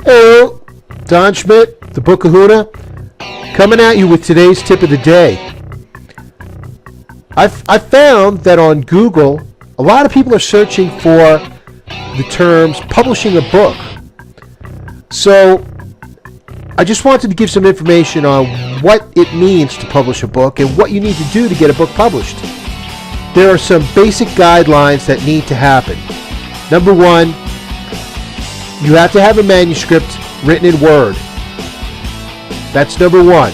Hello, Don Schmidt, the Book Kahuna, coming at you with today's tip of the day. I found that on Google, a lot of people are searching for the terms publishing a book. So I just wanted to give some information on what it means to publish a book and what you need to do to get a book published. There are some basic guidelines that need to happen. Number one, you have to have a manuscript written in Word. That's number one.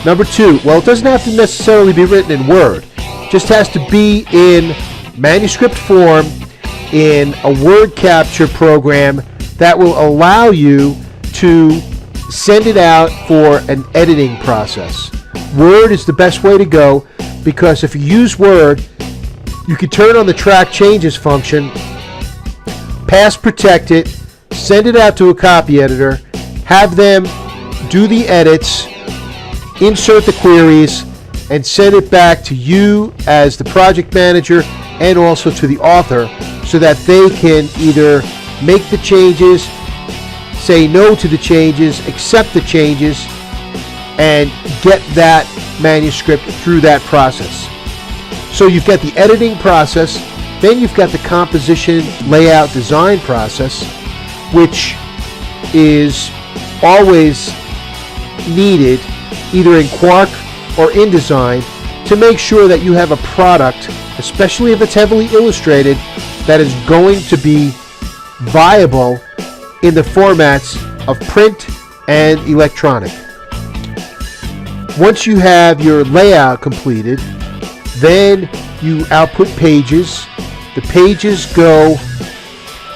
Number two, well, it doesn't have to necessarily be written in Word. It just has to be in manuscript form in a word capture program that will allow you to send it out for an editing process. Word is the best way to go because if you use Word, you can turn on the track changes function, pass protect it, send it out to a copy editor, have them do the edits, insert the queries, and send it back to you as the project manager and also to the author so that they can either make the changes, say no to the changes, accept the changes, and get that manuscript through that process. So you've got the editing process, then you've got the composition, layout, design process, which is always needed either in Quark or InDesign to make sure that you have a product, especially if it's heavily illustrated, that is going to be viable in the formats of print and electronic. Once you have your layout completed, then you output pages. The pages go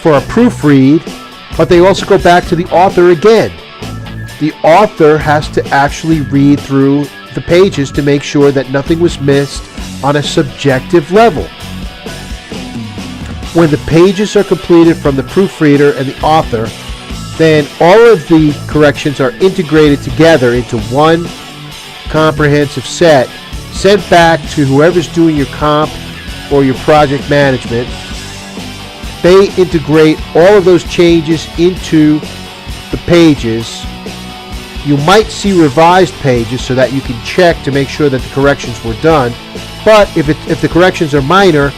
for a proofread, but they also go back to the author again. The author has to actually read through the pages to make sure that nothing was missed on a subjective level. When the pages are completed from the proofreader and the author, then all of the corrections are integrated together into one comprehensive set, sent back to whoever's doing your comp or your project management. They integrate all of those changes into the pages. You might see revised pages so that you can check to make sure that the corrections were done. But if the corrections are minor,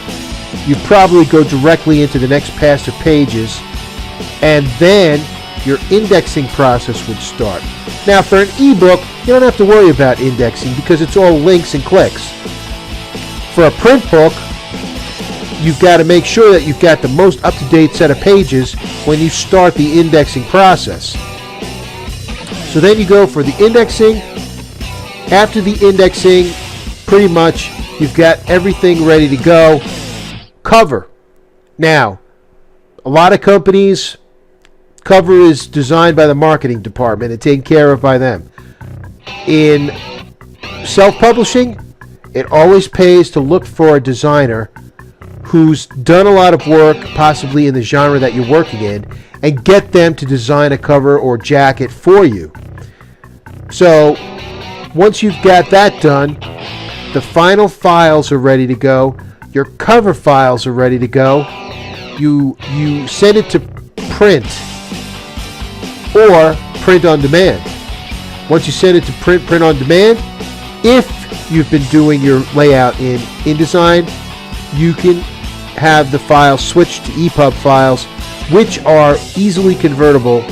you probably go directly into the next pass of pages, and then your indexing process would start. Now, for an ebook, you don't have to worry about indexing because it's all links and clicks. For a print book, you've got to make sure that you've got the most up-to-date set of pages when you start the indexing process. So then you go for the indexing. After the indexing, pretty much you've got everything ready to go. Cover. Now, a lot of companies, cover is designed by the marketing department and taken care of by them. In self-publishing, it always pays to look for a designer who's done a lot of work, possibly in the genre that you're working in, and get them to design a cover or jacket for you. So once you've got that done, the final files are ready to go. Your cover files are ready to go. You send it to print or print on demand. Once you send it to print on demand, if you've been doing your layout in InDesign, you can have the files switched to EPUB files, which are easily convertible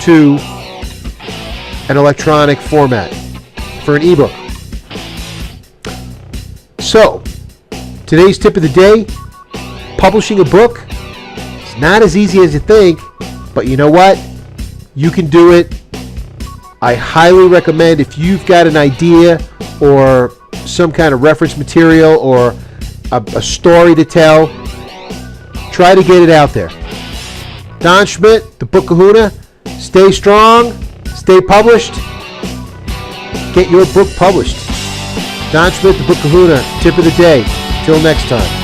to an electronic format for an ebook. So, today's tip of the day, publishing a book is not as easy as you think, but you know what? You can do it. I highly recommend, if you've got an idea or some kind of reference material or a story to tell, try to get it out there. Don Schmidt, the Book Kahuna. Stay strong, stay published, get your book published. Don Schmidt, the Book Kahuna, tip of the day. Till next time.